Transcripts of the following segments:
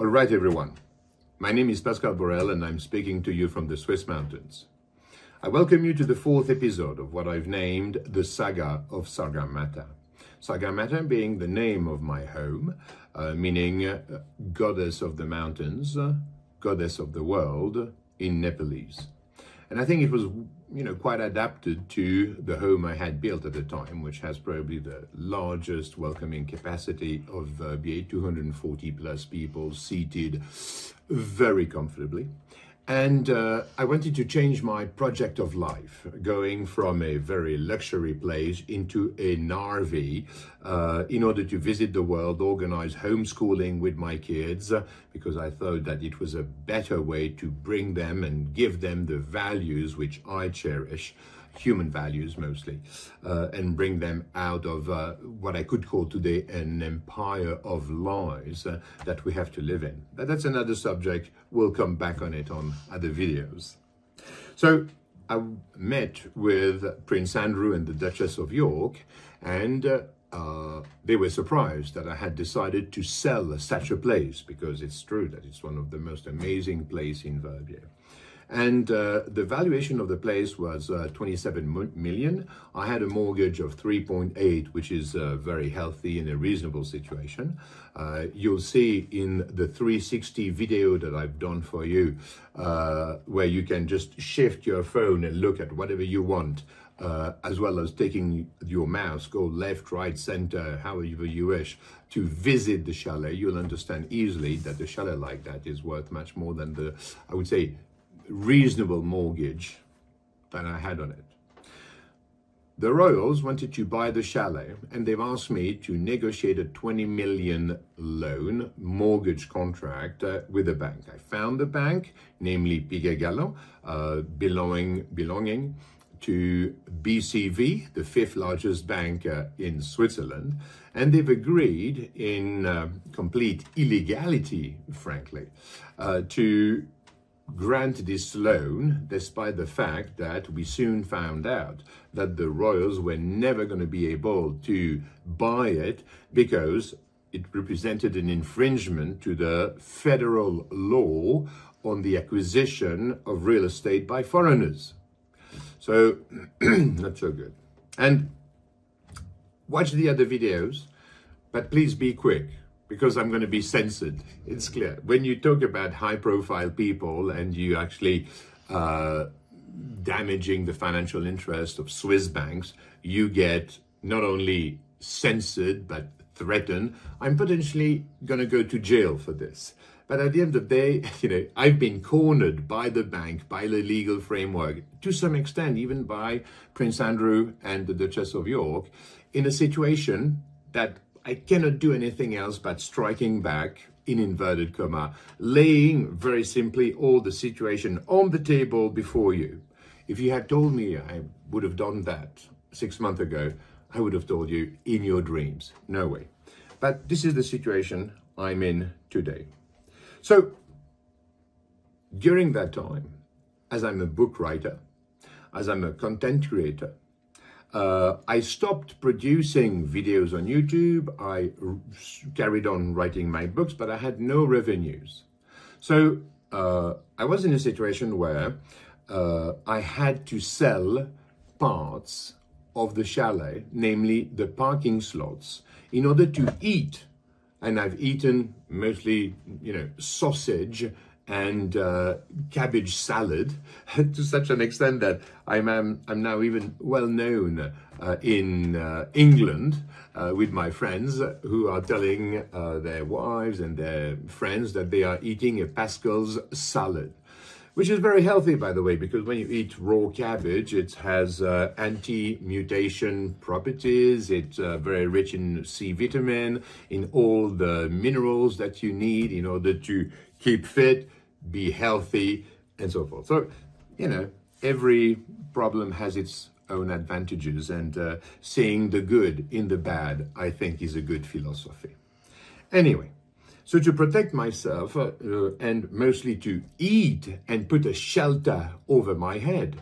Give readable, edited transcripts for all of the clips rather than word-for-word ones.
All right, everyone. My name is Pascal Borel, and I'm speaking to you from the Swiss mountains. I welcome you to the fourth episode of what I've named the Saga of Sagarmata. Sagarmata being the name of my home, meaning goddess of the mountains, goddess of the world in Nepalese. And I think it was, quite adapted to the home I had built at the time, which has probably the largest welcoming capacity of be 240 plus people seated very comfortably. And I wanted to change my project of life, going from a very luxury place into an RV in order to visit the world, organize homeschooling with my kids, because I thought that it was a better way to bring them and give them the values which I cherish, human values mostly, and bring them out of what I could call today an empire of lies that we have to live in. But that's another subject. We'll come back on it on other videos. So I met with Prince Andrew and the Duchess of York, and they were surprised that I had decided to sell such a place, because it's true that it's one of the most amazing places in Verbier. And the valuation of the place was 27 million. I had a mortgage of 3.8, which is very healthy in a reasonable situation. You'll see in the 360 video that I've done for you, where you can just shift your phone and look at whatever you want, as well as taking your mouse, go left, right, center, however you wish, to visit the chalet. You'll understand easily that the chalet like that is worth much more than the, I would say, reasonable mortgage that I had on it. The royals wanted to buy the chalet, and they've asked me to negotiate a 20 million loan mortgage contract with the bank. I found the bank, namely Piguet Galland, belonging to BCV, the fifth largest bank in Switzerland, and they've agreed in complete illegality, frankly, to grant this loan, despite the fact that we soon found out that the royals were never going to be able to buy it because it represented an infringement to the federal law on the acquisition of real estate by foreigners. So, not so good. And watch the other videos, but please be quick, because I'm going to be censored. It's clear. When you talk about high-profile people and you actually damaging the financial interest of Swiss banks, you get not only censored, but threatened. I'm potentially going to go to jail for this. But at the end of the day, I've been cornered by the bank, by the legal framework, to some extent, even by Prince Andrew and the Duchess of York, in a situation that I cannot do anything else but striking back, in inverted comma, laying very simply all the situation on the table before you. If you had told me I would have done that 6 months ago, I would have told you in your dreams. No way. But this is the situation I'm in today. So during that time, as I'm a book writer, as I'm a content creator, I stopped producing videos on YouTube. I carried on writing my books, but I had no revenues. So I was in a situation where I had to sell parts of the chalet, namely the parking slots, in order to eat. And I've eaten mostly, sausage and cabbage salad to such an extent that I'm now even well known in England with my friends who are telling their wives and their friends that they are eating a Pascal's salad, which is very healthy, by the way, because when you eat raw cabbage, it has anti-mutation properties. It's very rich in C vitamin, in all the minerals that you need in order to keep fit, be healthy, and so forth. So, every problem has its own advantages, and seeing the good in the bad, I think, is a good philosophy. Anyway, so to protect myself and mostly to eat and put a shelter over my head,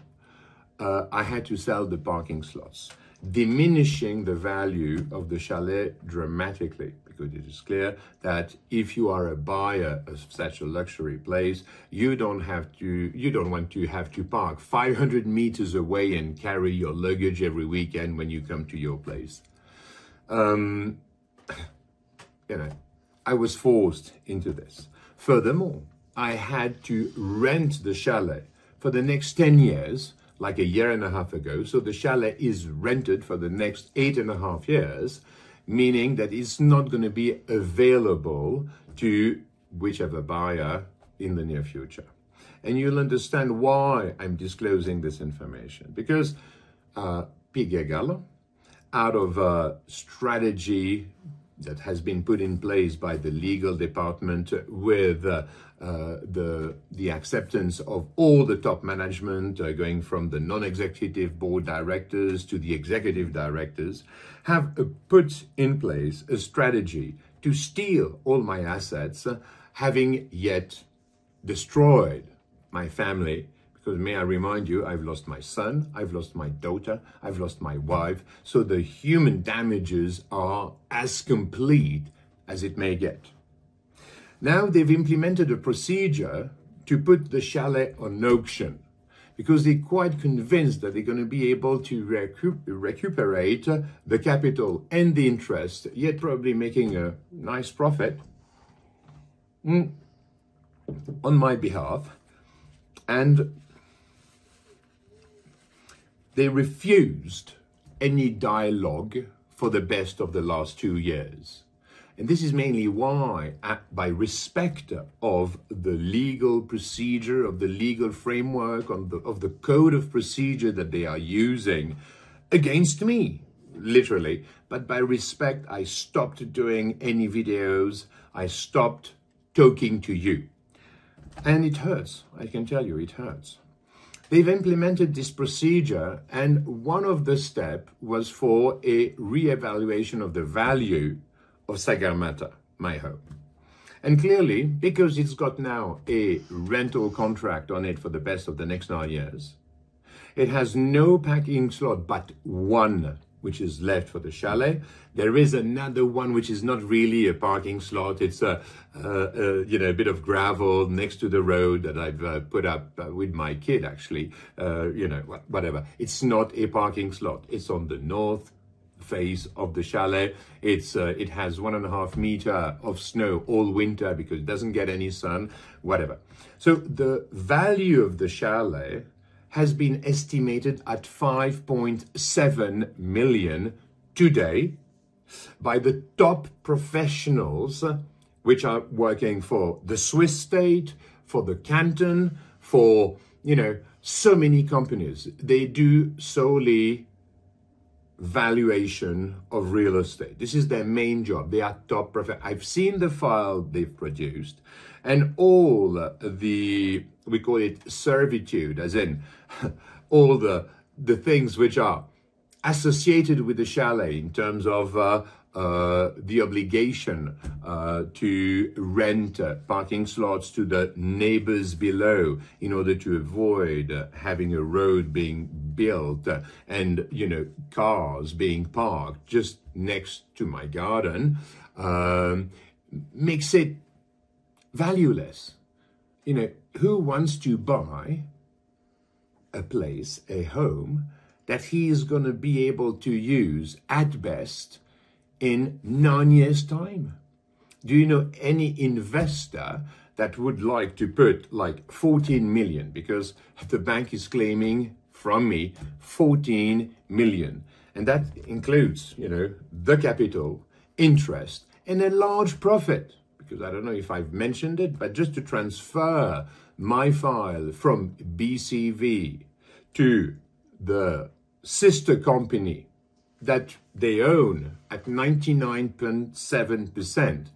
I had to sell the parking slots, diminishing the value of the chalet dramatically. because it is clear that if you are a buyer of such a luxury place, you don't want to have to park 500 meters away and carry your luggage every weekend when you come to your place. You know, I was forced into this. Furthermore, I had to rent the chalet for the next 10 years, like a year and a half ago. So the chalet is rented for the next 8.5 years, meaning that it's not going to be available to whichever buyer in the near future. And you'll understand why I'm disclosing this information. Because Piguet Galland, out of a strategy that has been put in place by the legal department with the acceptance of all the top management, going from the non-executive board directors to the executive directors, have put in place a strategy to steal all my assets, having yet destroyed my family. Because may I remind you, I've lost my son, I've lost my daughter, I've lost my wife. So the human damages are as complete as it may get. Now they've implemented a procedure to put the chalet on auction because they're quite convinced that they're going to be able to recuperate the capital and the interest, yet probably making a nice profit on my behalf. And they refused any dialogue for the best of the last 2 years. And this is mainly why, by respect of the legal procedure, of the legal framework, of the code of procedure that they are using against me, literally, but by respect, I stopped doing any videos, I stopped talking to you. And it hurts, I can tell you, it hurts. They've implemented this procedure, and one of the steps was for a re-evaluation of the value of Sagarmata, my home. And clearly, because it's got now a rental contract on it for the best of the next 9 years, it has no parking slot but one, which is left for the chalet. There is another one which is not really a parking slot. It's a bit of gravel next to the road that I've put up with my kid, actually. Whatever. It's not a parking slot. It's on the north face of the chalet. It has 1.5 meters of snow all winter because it doesn't get any sun, whatever. So the value of the chalet has been estimated at 5.7 million today by the top professionals which are working for the Swiss state, for the canton, for, so many companies. They do solely valuation of real estate. This is their main job. They are top I've seen the file they've produced, and all the, we call it servitude, as in all the things which are associated with the chalet in terms of the obligation to rent parking slots to the neighbors below in order to avoid having a road being built and, cars being parked just next to my garden, makes it valueless. Who wants to buy a place, a home, that he is going to be able to use at best in 9 years' time? Do you know any investor that would like to put like 14 million? Because the bank is claiming from me 14 million. And that includes, the capital, interest, and a large profit. Because I don't know if I've mentioned it, but just to transfer my file from BCV to the sister company that they own at 99.7%,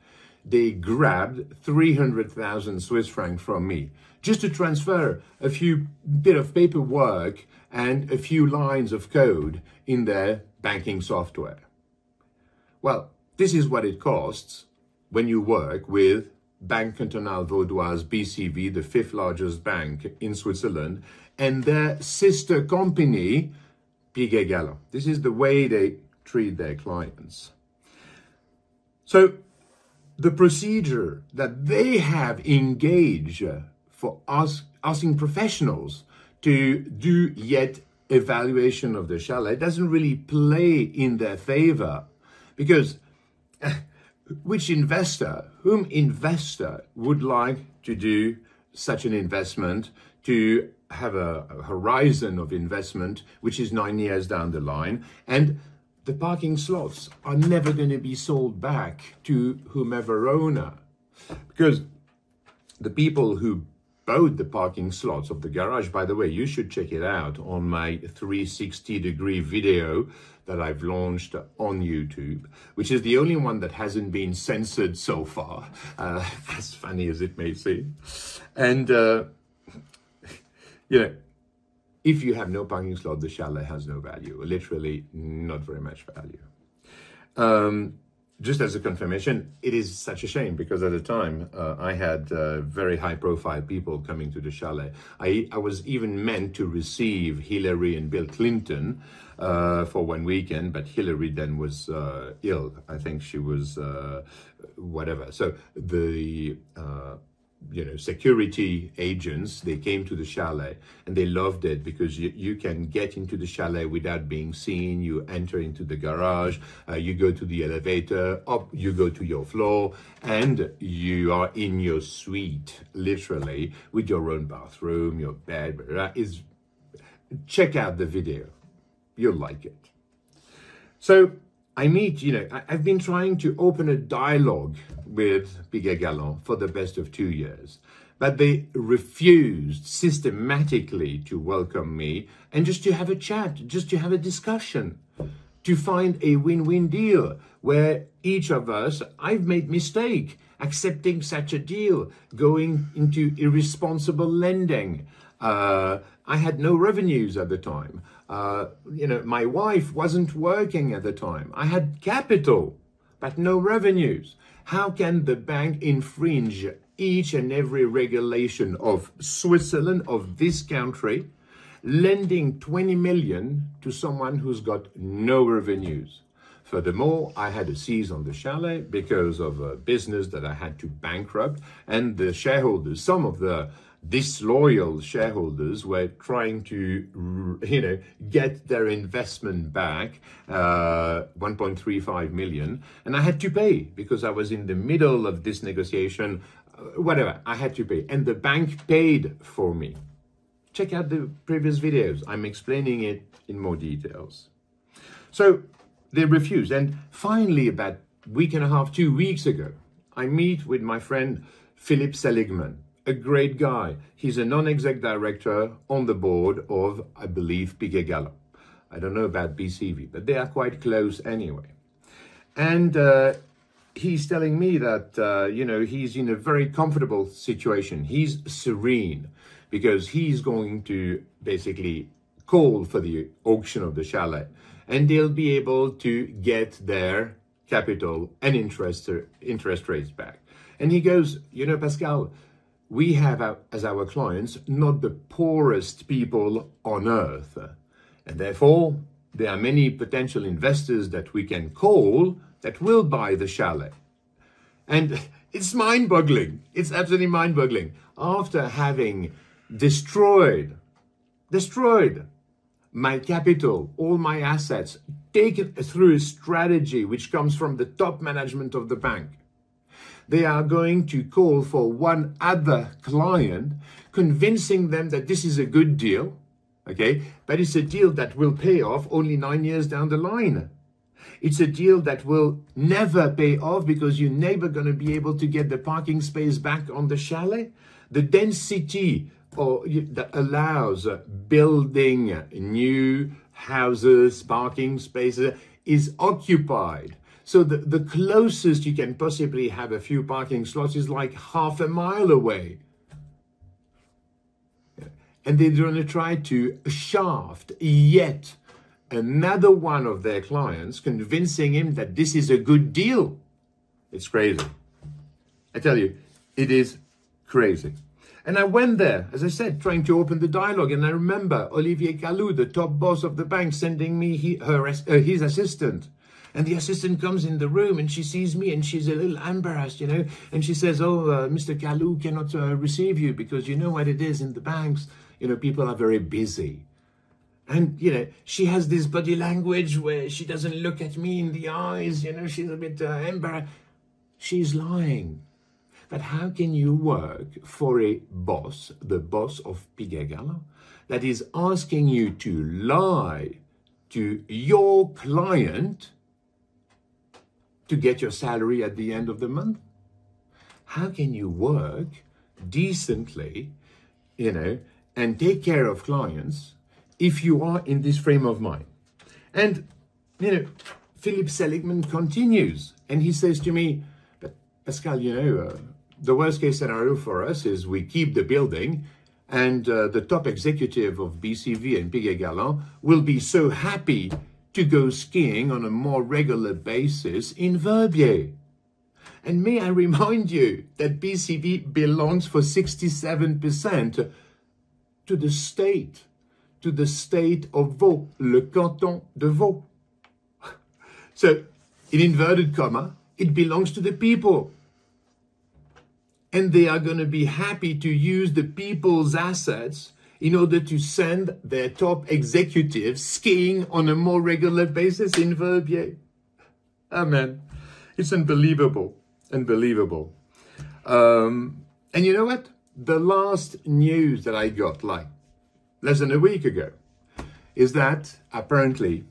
they grabbed 300,000 Swiss francs from me just to transfer a few bit of paperwork and a few lines of code in their banking software. Well, this is what it costs when you work with Banque Cantonale Vaudoise, BCV, the 5th largest bank in Switzerland, and their sister company, Piguet. This is the way they treat their clients. So the procedure that they have engaged for asking professionals to do yet evaluation of the chalet doesn't really play in their favor, because whom investor would like to do such an investment, to have a horizon of investment which is 9 years down the line, and the parking slots are never going to be sold back to whomever owner, because the people who bought the parking slots of the garage, by the way, you should check it out on my 360-degree video that I've launched on YouTube, which is the only one that hasn't been censored so far, as funny as it may seem. And, you know, if you have no parking slot, the chalet has no value, literally not very much value. Just as a confirmation, it is such a shame, because at the time I had very high profile people coming to the chalet. I was even meant to receive Hillary and Bill Clinton for one weekend, but Hillary then was ill. I think she was whatever. So the security agents, they came to the chalet and they loved it, because you can get into the chalet without being seen. You enter into the garage, you go to the elevator, up you go to your floor, and you are in your suite, literally, with your own bathroom, your bed. Check out the video. You'll like it. So I meet, I've been trying to open a dialogue with Piguet Galland for the best of 2 years, but they refused systematically to welcome me and just to have a chat, just to have a discussion, to find a win-win deal where each of us, I've made mistake accepting such a deal, going into irresponsible lending. I had no revenues at the time. My wife wasn't working at the time. I had capital, but no revenues. How can the bank infringe each and every regulation of Switzerland, of this country, lending 20 million to someone who's got no revenues? Furthermore, I had a seize on the chalet because of a business that I had to bankrupt, and the shareholders, some of the disloyal shareholders, were trying to, get their investment back, 1.35 million, and I had to pay because I was in the middle of this negotiation. Whatever, I had to pay, and the bank paid for me. Check out the previous videos. I'm explaining it in more details. So they refused, and finally, about a week and a half, 2 weeks ago, I meet with my friend Philip Seligman, a great guy. He's a non-exec director on the board of, I believe, Piguet Galland. I don't know about BCV, but they are quite close anyway. And he's telling me that, he's in a very comfortable situation. He's serene because he's going to basically call for the auction of the chalet, and they'll be able to get their capital and interest rates back. And he goes, Pascal, we have as our clients not the poorest people on earth, and therefore there are many potential investors that we can call that will buy the chalet. And it's mind-boggling. It's absolutely mind-boggling. After having destroyed my capital, all my assets, taken through a strategy which comes from the top management of the bank, they are going to call for one other client, convincing them that this is a good deal, okay? But it's a deal that will pay off only 9 years down the line. It's a deal that will never pay off because you're never going to be able to get the parking space back on the chalet. The density that allows building new houses, parking spaces, is occupied. So the closest you can possibly have a few parking slots is like half a mile away. And they're going to try to shaft yet another one of their clients, convincing him that this is a good deal. It's crazy. I tell you, it is crazy. And I went there, as I said, trying to open the dialogue. And I remember Olivier Calou, the top boss of the bank, sending me his assistant. And the assistant comes in the room and she sees me and she's a little embarrassed, you know, and she says, oh, Mr. Kalou cannot receive you because you know what it is in the banks, you know, people are very busy. And, you know, she has this body language where she doesn't look at me in the eyes, you know, she's a bit embarrassed. She's lying. But how can you work for a boss, the boss of Piguet Galland, that is asking you to lie to your client to get your salary at the end of the month? How can you work decently, you know, and take care of clients if you are in this frame of mind? And, you know, Philip Seligman continues and he says to me, but Pascal, you know, the worst case scenario for us is we keep the building and the top executive of BCV and Piguet Galland will be so happy to go skiing on a more regular basis in Verbier. And may I remind you that BCV belongs for 67% to the state of Vaud, le canton de Vaud. So, in inverted comma, it belongs to the people. And they are going to be happy to use the people's assets in order to send their top executives skiing on a more regular basis in Verbier. Amen. It's unbelievable. Unbelievable. And you know what? The last news that I got, like less than a week ago, is that apparently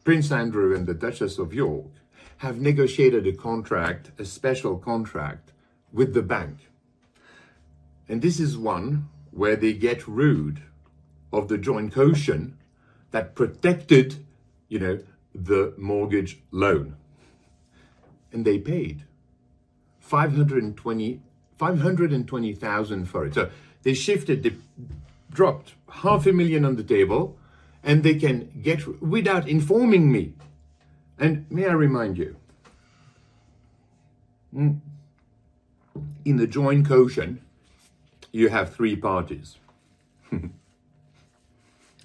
Prince Andrew and the Duchess of York have negotiated a contract, a special contract, with the Banque. And this is one where they get rid of the joint caution that protected, you know, the mortgage loan. And they paid 520,000 for it. So they shifted, they dropped $500,000 on the table, and they can get without informing me. And may I remind you, in the joint caution, you have three parties.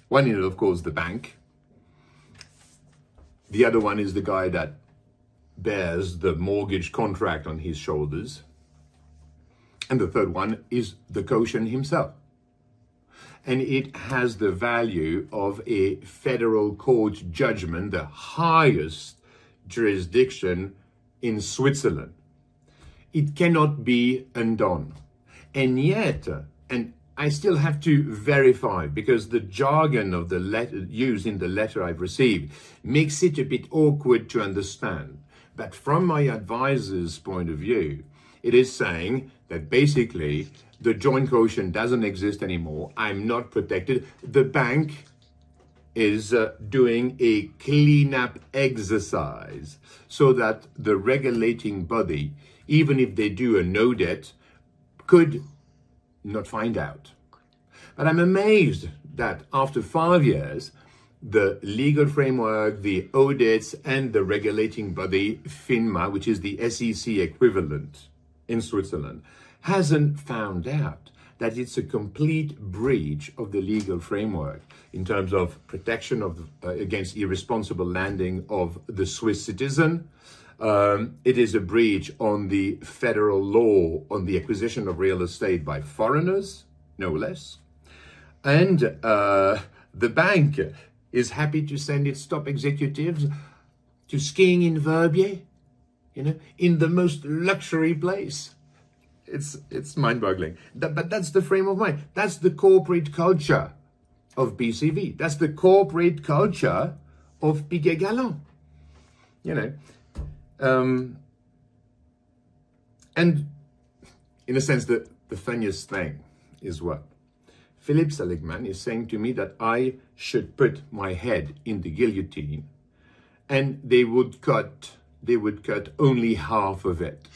One is, of course, the bank. The other one is the guy that bears the mortgage contract on his shoulders. And the third one is the caution himself. And it has the value of a federal court judgment, the highest jurisdiction in Switzerland. It cannot be undone. And yet, and I still have to verify because the jargon of the letter used in the letter I've received makes it a bit awkward to understand. But from my advisor's point of view, it is saying that basically the joint caution doesn't exist anymore. I'm not protected. The bank is doing a cleanup exercise so that the regulating body, even if they do a no debt, could not find out. But I'm amazed that after 5 years, the legal framework, the audits, and the regulating body, FINMA, which is the SEC equivalent in Switzerland, hasn't found out that it's a complete breach of the legal framework in terms of protection of against irresponsible landing of the Swiss citizen. It is a breach on the federal law on the acquisition of real estate by foreigners, no less. And the bank is happy to send its top executives to skiing in Verbier, you know, in the most luxury place. It's mind-boggling. But that's the frame of mind. That's the corporate culture of BCV. That's the corporate culture of Piguet Galland. You know. And in a sense, the funniest thing is what? Philip Seligman is saying to me that I should put my head in the guillotine and they would cut only half of it.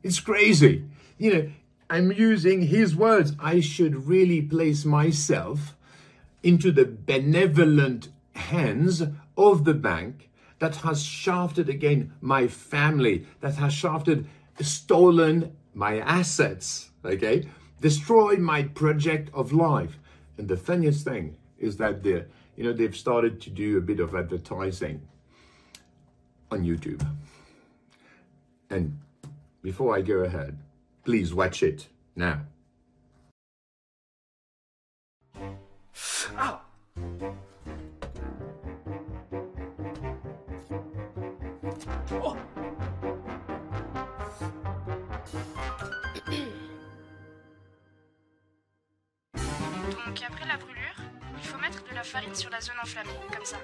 It's crazy. You know, I'm using his words. I should really place myself into the benevolent hands of the bank that has shafted again my family, that has stolen my assets, okay? Destroyed my project of life. And the funniest thing is that they've started to do a bit of advertising. on YouTube. And before I go ahead, please watch it now. Ow! Oh. Donc après la brûlure, il faut mettre de la farine sur la zone enflammée, comme ça.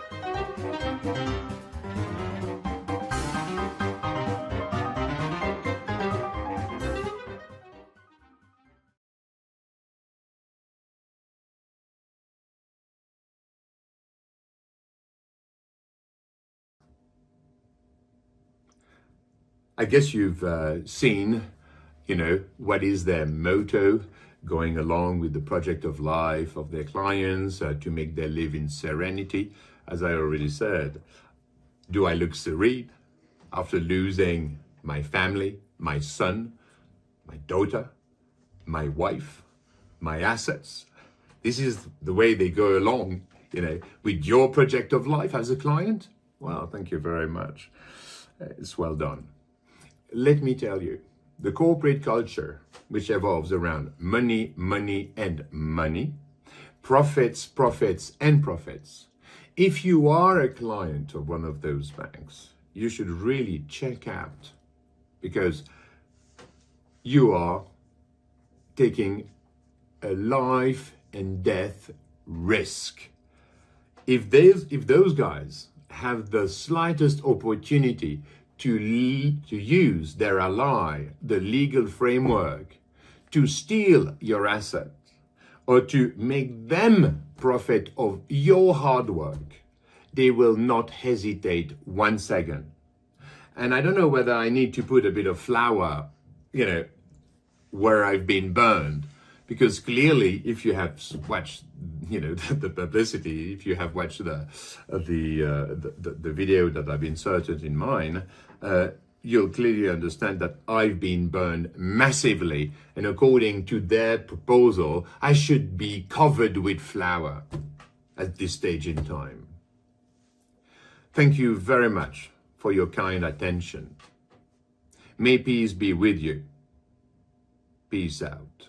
I guess you've seen, what is their motto, going along with the project of life of their clients to make their live in serenity. As I already said, do I look serene after losing my family, my son, my daughter, my wife, my assets? This is the way they go along, with your project of life as a client. Well, thank you very much. It's well done. Let me tell you, the corporate culture, which evolves around money, money, and money, profits, profits, and profits. If you are a client of one of those banks, you should really check out, because you are taking a life and death risk. If those guys have the slightest opportunity to use their ally, the legal framework, to steal your asset or to make them profit of your hard work, they will not hesitate 1 second. And I don't know whether I need to put a bit of flour, where I've been burned, because clearly, if you have watched, the publicity, if you have watched the video that I've inserted in mine, you'll clearly understand that I've been burned massively. And according to their proposal, I should be covered with flour at this stage in time. Thank you very much for your kind attention. May peace be with you. Peace out.